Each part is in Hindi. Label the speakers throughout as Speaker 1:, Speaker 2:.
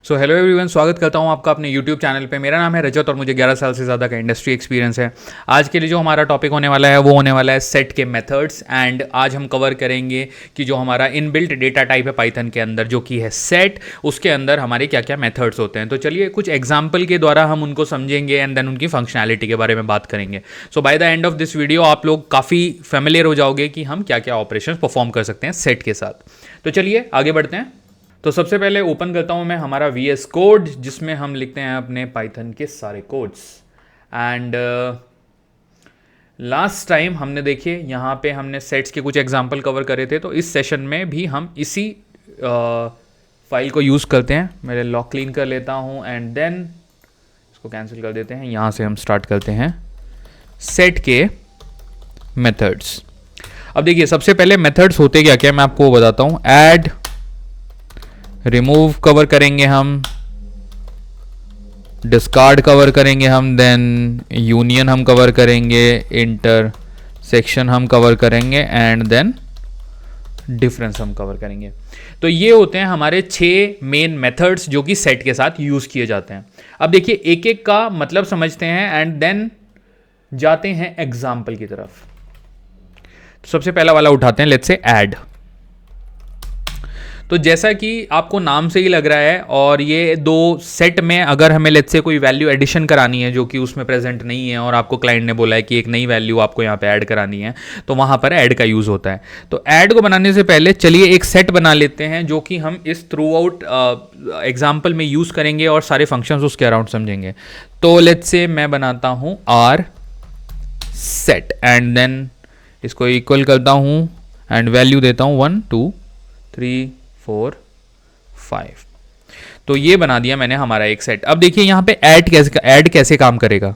Speaker 1: सो हेलो एवरीवन, स्वागत करता हूं आपका अपने यूट्यूब चैनल पे। मेरा नाम है रजत और मुझे 11 साल से ज़्यादा का इंडस्ट्री एक्सपीरियंस है। आज के लिए जो हमारा टॉपिक होने वाला है वो होने वाला है सेट के मेथड्स। एंड आज हम कवर करेंगे कि जो हमारा इनबिल्ट डेटा टाइप है पाइथन के अंदर जो कि है सेट, उसके अंदर हमारे क्या क्या मेथड्स होते हैं। तो चलिए कुछ एग्जाम्पल के द्वारा हम उनको समझेंगे एंड देन उनकी फंक्शनैलिटी के बारे में बात करेंगे। So by the end of this video आप लोग काफ़ी फेमिलियर हो जाओगे कि हम क्या क्या ऑपरेशन परफॉर्म कर सकते हैं सेट के साथ। तो चलिए आगे बढ़ते हैं। तो सबसे पहले ओपन करता हूं मैं हमारा VS कोड, जिसमें हम लिखते हैं अपने पाइथन के सारे कोड्स। एंड लास्ट टाइम हमने देखिए यहाँ पे हमने सेट्स के कुछ एग्जांपल कवर करे थे, तो इस सेशन में भी हम इसी फाइल को यूज़ करते हैं। मैं लॉक क्लीन कर लेता हूँ एंड देन इसको कैंसिल कर देते हैं। यहाँ से हम स्टार्ट करते हैं सेट के मेथड्स। अब देखिए सबसे पहले मेथड्स होते क्या क्या मैं आपको बताता हूँ। ऐड, रिमूव कवर करेंगे हम, डिस्कार्ड कवर करेंगे हम, देन यूनियन हम कवर करेंगे, इंटरसेक्शन हम कवर करेंगे एंड देन डिफरेंस हम कवर करेंगे। तो ये होते हैं हमारे 6 मेन मेथड्स जो कि सेट के साथ यूज किए जाते हैं। अब देखिए एक एक का मतलब समझते हैं एंड देन जाते हैं एग्जाम्पल की तरफ। तो सबसे पहला वाला उठाते हैं, लेट्स से ऐड। तो जैसा कि आपको नाम से ही लग रहा है, और ये दो सेट में अगर हमें लेट्स से कोई वैल्यू एडिशन करानी है जो कि उसमें प्रेजेंट नहीं है और आपको क्लाइंट ने बोला है कि एक नई वैल्यू आपको यहाँ पे ऐड करानी है, तो वहाँ पर ऐड का यूज़ होता है। तो ऐड को बनाने से पहले चलिए एक सेट बना लेते हैं जो कि हम इस थ्रू आउट एग्जाम्पल में यूज़ करेंगे और सारे फंक्शंस उसके अराउंड समझेंगे। तो लेट्स से मैं बनाता हूँ आर सेट एंड देन इसको इक्वल करता हूँ एंड वैल्यू देता हूँ 1 2 3 4 5। तो ये बना दिया मैंने हमारा एक सेट। अब देखिए यहाँ पे ऐड कैसे काम करेगा।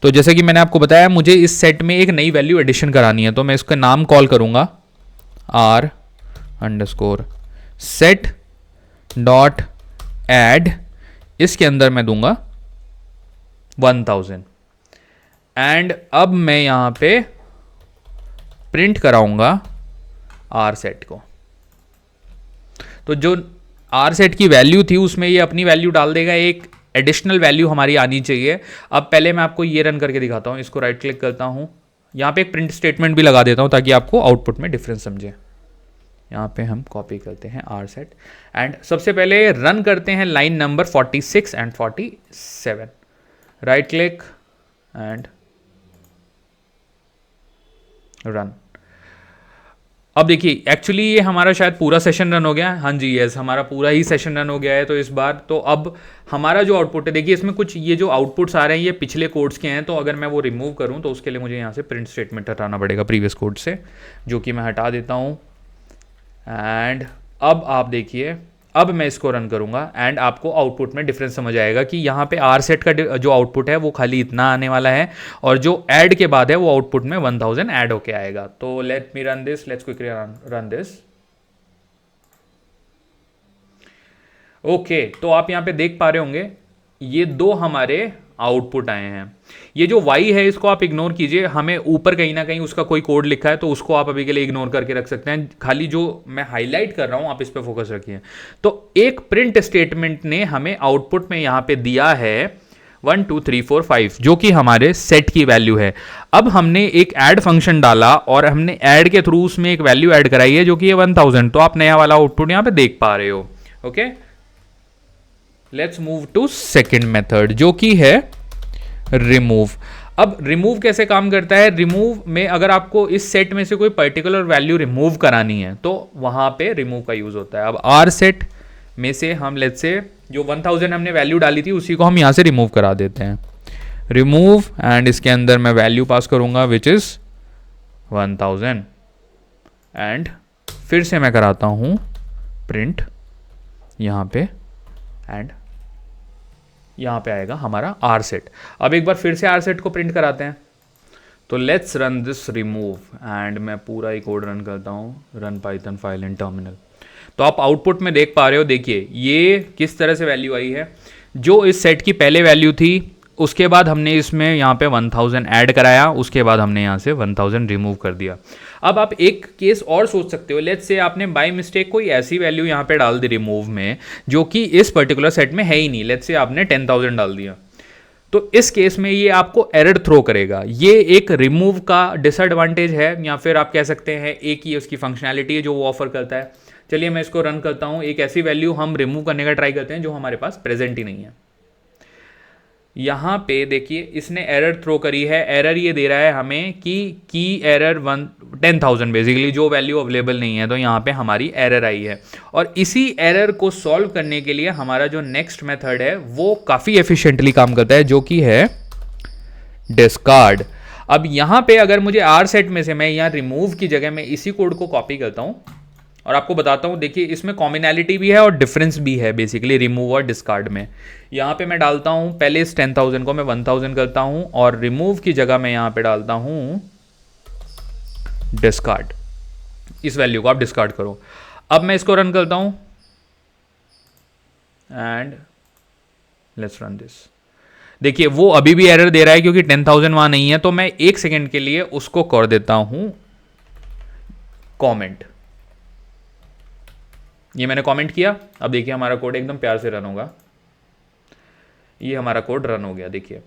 Speaker 1: तो जैसे कि मैंने आपको बताया, मुझे इस सेट में एक नई वैल्यू एडिशन करानी है, तो मैं इसका नाम कॉल करूँगा R underscore set dot add. इसके अंदर मैं दूंगा 1000 एंड अब मैं यहाँ पे प्रिंट कराऊंगा आर सेट को। तो जो आर सेट की वैल्यू थी उसमें ये अपनी वैल्यू डाल देगा, एक एडिशनल वैल्यू हमारी आनी चाहिए। अब पहले मैं आपको ये रन करके दिखाता हूँ। इसको राइट क्लिक करता हूँ, यहाँ पे एक प्रिंट स्टेटमेंट भी लगा देता हूँ ताकि आपको आउटपुट में डिफरेंस समझे। यहाँ पे हम कॉपी करते हैं आर सेट एंड सबसे पहले रन करते हैं line number 46 and 47। Right click and run. अब देखिए एक्चुअली ये हमारा शायद पूरा सेशन रन हो गया है। हाँ जी यस, हमारा पूरा ही सेशन रन हो गया है। तो इस बार तो अब हमारा जो आउटपुट है, देखिए इसमें कुछ ये जो आउटपुट्स आ रहे हैं ये पिछले कोड्स के हैं। तो अगर मैं वो रिमूव करूँ तो उसके लिए मुझे यहाँ से प्रिंट स्टेटमेंट हटाना पड़ेगा प्रीवियस कोड से, जो कि मैं हटा देता हूँ। एंड अब आप देखिए, अब मैं इसको रन करूँगा एंड आपको आउटपुट में डिफरेंस समझ आएगा कि यहाँ पे आर सेट का जो आउटपुट है वो खाली इतना आने वाला है और जो ऐड के बाद है वो आउटपुट में 1000 ऐड होके आएगा। तो let me run this, let's quickly run this. Okay, तो आप यहाँ पे देख पा रहे होंगे ये दो हमारे आउटपुट आए हैं। ये जो y है इसको आप इग्नोर कीजिए, हमें ऊपर कहीं ना कहीं उसका कोई कोड लिखा है तो उसको आप अभी के लिए इग्नोर करके रख सकते हैं। खाली जो मैं हाईलाइट कर रहा हूं आप इस पे फोकस रखिए। तो एक प्रिंट स्टेटमेंट ने हमें आउटपुट में यहां पे दिया है 1 2 3 4 5 जो कि हमारे सेट की वैल्यू है। अब हमने एक ऐड फंक्शन डाला और हमने ऐड के थ्रू उसमें एक वैल्यू ऐड कराई है जो कि 1000। तो आप नया वाला आउटपुट यहां पे देख पा रहे हो। Okay, let's move to second method जो कि है रिमूव। अब रिमूव कैसे काम करता है। रिमूव में अगर आपको इस सेट में से कोई पर्टिकुलर वैल्यू रिमूव करानी है तो वहां पे रिमूव का यूज होता है। अब आर सेट में से हम लेट्स से जो 1000 हमने वैल्यू डाली थी उसी को हम यहां से रिमूव करा देते हैं। रिमूव एंड इसके अंदर मैं वैल्यू पास करूंगा विच इज 1000 एंड फिर से मैं कराता हूं प्रिंट यहां पे एंड यहाँ पे आएगा हमारा आर सेट। अब एक बार फिर से आर सेट को प्रिंट कराते हैं। तो let's run this remove and मैं पूरा ही कोड रन करता हूँ, run Python file in terminal. तो आप आउटपुट में देख पा रहे हो, देखिए ये किस तरह से वैल्यू आई है। जो इस सेट की पहले वैल्यू थी उसके बाद हमने इसमें यहाँ पे 1000 ऐड कराया, उसके बाद हमने यहाँ से 1000 रिमूव कर दिया। अब आप एक केस और सोच सकते हो, लेट्स से आपने बाय मिस्टेक कोई ऐसी वैल्यू यहाँ पे डाल दी रिमूव में जो कि इस पर्टिकुलर सेट में है ही नहीं, लेट्स से आपने 10,000 डाल दिया, तो इस केस में ये आपको एरर थ्रो करेगा। ये एक रिमूव का डिसएडवांटेज है, या फिर आप कह सकते हैं एक ही उसकी फंक्शनैलिटी है जो वो ऑफर करता है। चलिए मैं इसको रन करता हूँ, एक ऐसी वैल्यू हम रिमूव करने का ट्राई करते हैं जो हमारे पास प्रेजेंट ही नहीं है। यहाँ पे देखिए इसने एरर थ्रो करी है, एरर ये दे रहा है हमें कि की एरर 10,000 बेसिकली, जो वैल्यू अवेलेबल नहीं है, तो यहाँ पे हमारी एरर आई है। और इसी एरर को सॉल्व करने के लिए हमारा जो नेक्स्ट मेथड है वो काफ़ी एफिशिएंटली काम करता है, जो कि है डिस्कार्ड। अब यहाँ पे अगर मुझे आर सेट में से मैं यहाँ रिमूव की जगह मैं इसी कोड को कॉपी करता हूँ और आपको बताता हूँ, देखिए इसमें कॉम्बिनैलिटी भी है और डिफरेंस भी है बेसिकली रिमूव और डिस्कार्ड में। यहाँ पे मैं डालता हूँ पहले इस 10,000 को मैं 1,000 करता हूँ और रिमूव की जगह मैं यहाँ पे डालता हूँ डिस्कार्ड। इस वैल्यू को आप डिस्कार्ड करो। अब मैं इसको रन करता हूँ एंड लेट्स रन दिस। देखिए वो अभी भी एरर दे रहा है क्योंकि 10,000 वहां नहीं है, तो मैं एक सेकेंड के लिए उसको कर देता हूं कमेंट। ये मैंने कमेंट किया, अब देखिए हमारा कोड एकदम प्यार से रन होगा। ये हमारा कोड रन हो गया देखिए,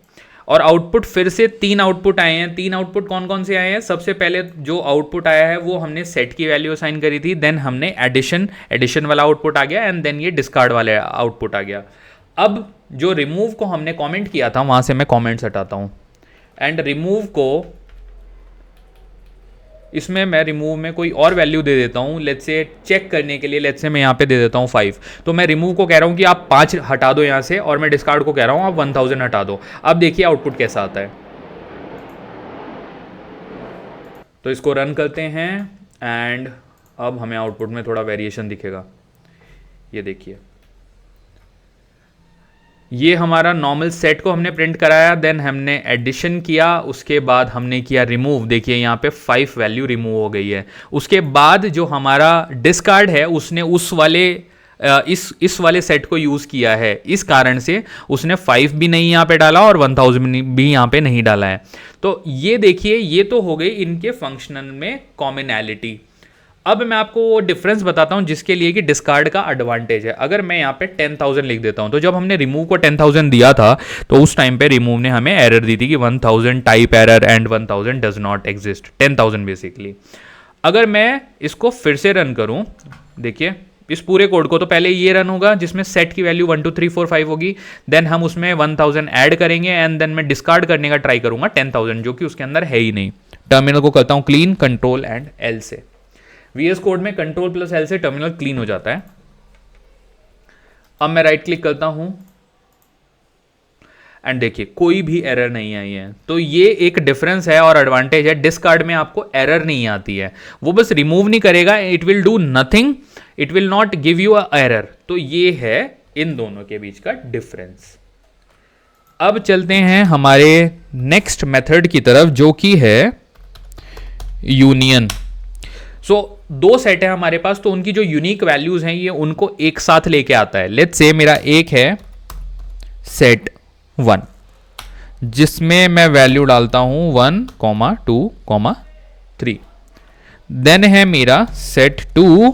Speaker 1: और आउटपुट फिर से 3 आउटपुट आए हैं। 3 आउटपुट कौन कौन से आए हैं? सबसे पहले जो आउटपुट आया है वो हमने सेट की वैल्यू असाइन करी थी, देन हमने एडिशन वाला आउटपुट आ गया, एंड देन ये डिस्कार्ड वाला आउटपुट आ गया। अब जो रिमूव को हमने कमेंट किया था वहां से मैं कमेंट्स हटाता हूं, एंड रिमूव को इसमें मैं रिमूव में कोई और वैल्यू दे देता हूँ, लेट्स से चेक करने के लिए, लेट्स से मैं यहाँ पे दे देता हूँ 5। तो मैं रिमूव को कह रहा हूँ कि आप 5 हटा दो यहाँ से, और मैं डिस्कार्ड को कह रहा हूँ आप 1,000 हटा दो। अब देखिए आउटपुट कैसा आता है। तो इसको रन करते हैं एंड अब हमें आउटपुट में थोड़ा वेरिएशन दिखेगा। ये देखिए ये हमारा नॉर्मल सेट को हमने प्रिंट कराया, देन हमने एडिशन किया, उसके बाद हमने किया रिमूव। देखिए यहाँ पे 5 वैल्यू रिमूव हो गई है। उसके बाद जो हमारा डिस्कार्ड है उसने उस वाले इस वाले सेट को यूज़ किया है, इस कारण से उसने 5 भी नहीं यहाँ पे डाला और 1,000 भी यहाँ पे नहीं डाला है। तो ये देखिए ये तो हो गई इनके फंक्शनल में कॉमनैलिटी। अब मैं आपको वो डिफरेंस बताता हूं जिसके लिए कि डिस्कार्ड का एडवांटेज है। अगर मैं यहाँ पे 10,000 लिख देता हूं, तो जब हमने रिमूव को 10,000 दिया था तो उस टाइम पे रिमूव ने हमें एरर दी थी कि 1,000 type error and 1,000 does not exist, 10,000 basically. अगर मैं इसको फिर से रन करूं, देखिए इस पूरे कोड को, तो पहले ये रन होगा जिसमें सेट की वैल्यू 1 2 3 4 5 होगी, देन हम उसमें 1,000 ऐड करेंगे, एंड देन मैं डिस्कार्ड करने का ट्राई करूंगा 10,000 जो कि उसके अंदर है ही नहीं। टर्मिनल को करता हूं क्लीन, कंट्रोल एंड एल से। VS कोड में कंट्रोल प्लस एल से टर्मिनल क्लीन हो जाता है। अब मैं राइट क्लिक करता हूं एंड देखिए कोई भी एरर नहीं आई है। तो ये एक डिफरेंस है और एडवांटेज है। डिस्कार्ड में आपको एरर नहीं आती है, वो बस रिमूव नहीं करेगा, it will do nothing, it will not give you a error. तो ये है इन दोनों के बीच का डिफरेंस। अब चलते हैं हमारे नेक्स्ट मेथड की तरफ जो कि है यूनियन। दो सेट है हमारे पास, तो उनकी जो यूनिक वैल्यूज हैं ये उनको एक साथ लेके आता है। लेट्स से मेरा एक है सेट 1 जिसमें मैं वैल्यू डालता हूं 1, 2, 3। देन है मेरा सेट 2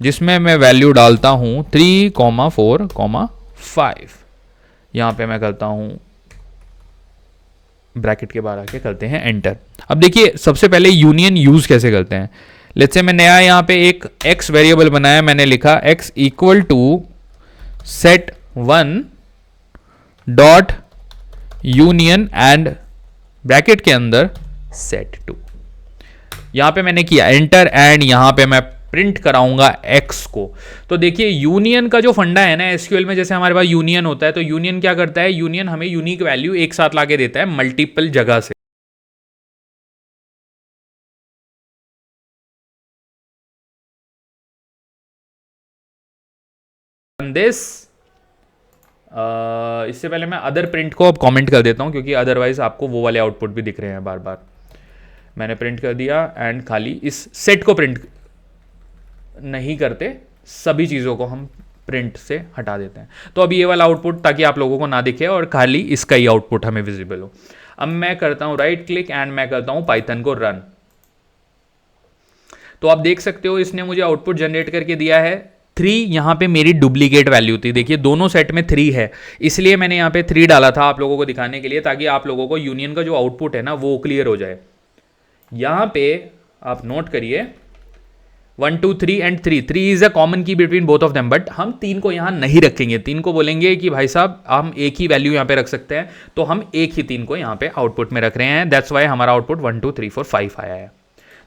Speaker 1: जिसमें मैं वैल्यू डालता हूं 3, 4, 5। यहां पे मैं करता हूं ब्रैकेट के बाहर आके करते हैं एंटर। अब देखिए सबसे पहले यूनियन यूज कैसे करते हैं। लेट्स से मैं नया यहाँ पे एक x वेरिएबल बनाया, मैंने लिखा x equal to set 1 dot union and bracket के अंदर सेट 2। यहाँ पे मैंने किया एंटर एंड यहाँ पे मैं प्रिंट कराऊंगा x को। तो देखिए यूनियन का जो फंडा है ना एसक्यूएल में, जैसे हमारे पास यूनियन होता है, तो यूनियन क्या करता है, यूनियन हमें यूनिक वैल्यू एक साथ लाके देता है मल्टीपल जगह से। दिस इससे पहले मैं अदर प्रिंट को अब कमेंट कर देता हूं क्योंकि अदरवाइज आपको वो वाले आउटपुट भी दिख रहे हैं बार बार। मैंने प्रिंट कर दिया एंड खाली इस सेट को प्रिंट नहीं करते, सभी चीज़ों को हम प्रिंट से हटा देते हैं। तो अभी ये वाला आउटपुट ताकि आप लोगों को ना दिखे और खाली इसका ही आउटपुट हमें विजिबल हो। अब मैं करता हूं राइट क्लिक एंड मैं करता हूं पाइथन को रन। तो आप देख सकते हो इसने मुझे आउटपुट जनरेट करके दिया है 3। यहां पे मेरी डुप्लीकेट वैल्यू थी, देखिए दोनों सेट में 3 है, इसलिए मैंने यहां पे 3 डाला था आप लोगों को दिखाने के लिए, ताकि आप लोगों को यूनियन का जो आउटपुट है ना वो क्लियर हो जाए। यहां पे आप नोट करिए 1 2 3 एंड 3 इज अ कॉमन की between both of them, but हम 3 को यहां नहीं रखेंगे। 3 को बोलेंगे कि भाई साहब हम एक ही वैल्यू यहां पे रख सकते हैं, तो हम एक ही 3 को यहां पे आउटपुट में रख रहे हैं। दैट्स वाई हमारा आउटपुट 1 2 3 4 5 आया है।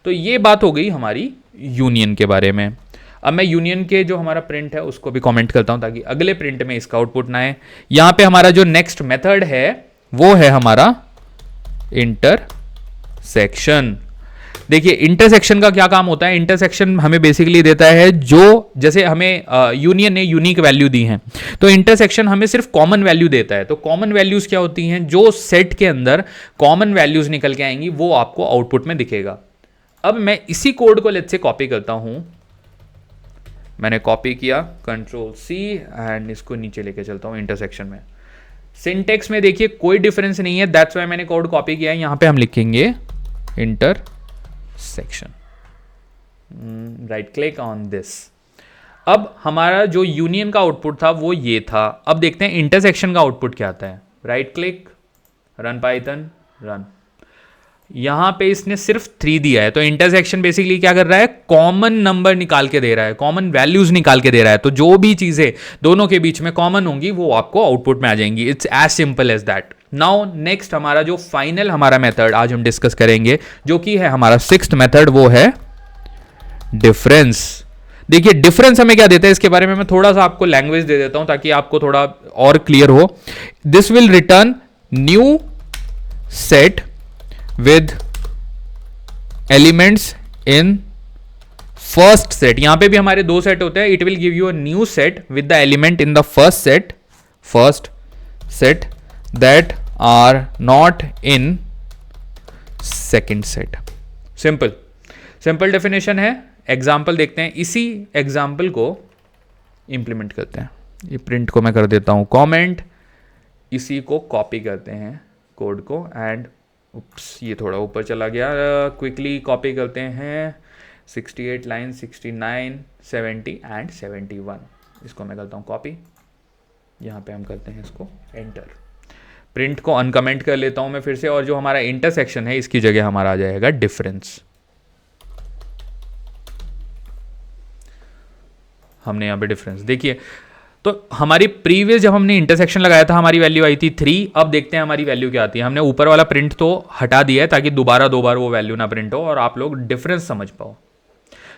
Speaker 1: तो ये बात हो गई हमारी यूनियन के बारे में। अब मैं यूनियन के जो हमारा प्रिंट है उसको भी कमेंट करता हूं ताकि अगले प्रिंट में इसका आउटपुट ना आए। यहां पे हमारा जो नेक्स्ट मेथड है वो है हमारा इंटरसेक्शन। देखिए इंटरसेक्शन का क्या काम होता है, इंटरसेक्शन हमें बेसिकली देता है जो जैसे हमें यूनियन ने यूनिक वैल्यू दी है, तो इंटरसेक्शन हमें सिर्फ कॉमन वैल्यू देता है। तो कॉमन वैल्यूज क्या होती हैं, जो सेट के अंदर कॉमन वैल्यूज निकल के आएंगी वो आपको आउटपुट में दिखेगा। अब मैं इसी कोड को लेट्स से कॉपी करता हूं, मैंने कॉपी किया Ctrl+C एंड इसको नीचे लेके चलता हूं इंटरसेक्शन में। सिंटेक्स में देखिए कोई डिफरेंस नहीं है, दैट्स वाई मैंने कोड कॉपी किया है। यहां पे हम लिखेंगे intersection, right click on this. अब हमारा जो यूनियन का आउटपुट था वो ये था। अब देखते हैं इंटरसेक्शन का आउटपुट क्या आता है। Right click, run Python, run. यहां पे इसने सिर्फ 3 दिया है, तो इंटरसेक्शन बेसिकली क्या कर रहा है, कॉमन नंबर निकाल के दे रहा है, कॉमन वैल्यूज निकाल के दे रहा है। तो जो भी चीजें दोनों के बीच में कॉमन होंगी वो आपको आउटपुट में आ जाएंगी। It's as simple as that. Now next हमारा जो फाइनल हमारा मेथड आज हम डिस्कस करेंगे जो कि है हमारा 6th मेथड, वो है डिफरेंस। देखिए डिफरेंस हमें क्या देता है इसके बारे में मैं थोड़ा सा आपको लैंग्वेज दे देता हूं ताकि आपको थोड़ा और क्लियर हो। This will return new set with elements in first set। यहां पे भी हमारे 2 सेट होते हैं। It will give you a new set with the element in the first set that are not in second set. Simple definition है। एग्जाम्पल देखते हैं, इसी एग्जाम्पल को इंप्लीमेंट करते हैं। ये प्रिंट को मैं कर देता हूं कॉमेंट, इसी को कॉपी करते हैं कोड को एंड ये थोड़ा ऊपर चला गया, क्विकली कॉपी करते हैं 68 लाइन 69 70 एंड 71। इसको मैं करता हूँ कॉपी, यहाँ पे हम करते हैं इसको एंटर। प्रिंट को अनकमेंट कर लेता हूँ मैं फिर से, और जो हमारा इंटरसेक्शन है इसकी जगह हमारा आ जाएगा डिफरेंस। हमने यहाँ पे डिफरेंस देखिए, तो हमारी प्रीवियस जब हमने इंटरसेक्शन लगाया था हमारी वैल्यू आई थी 3। अब देखते हैं हमारी वैल्यू क्या आती है। हमने ऊपर वाला प्रिंट तो हटा दिया है ताकि दोबारा 2 बार वो वैल्यू ना प्रिंट हो और आप लोग डिफरेंस समझ पाओ।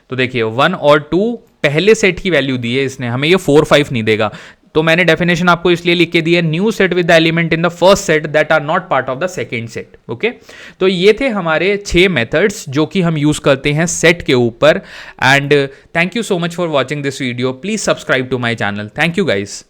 Speaker 1: तो देखिए 1 और 2 पहले सेट की वैल्यू दी है इसने, हमें ये 4 5 नहीं देगा। तो मैंने डेफिनेशन आपको इसलिए लिख के दी है, new set with the element in the first set that are not part of the second set. Okay, तो ये थे हमारे 6 मेथड्स जो कि हम यूज करते हैं सेट के ऊपर। And thank you so much for watching this video. Please subscribe to my channel. Thank you guys.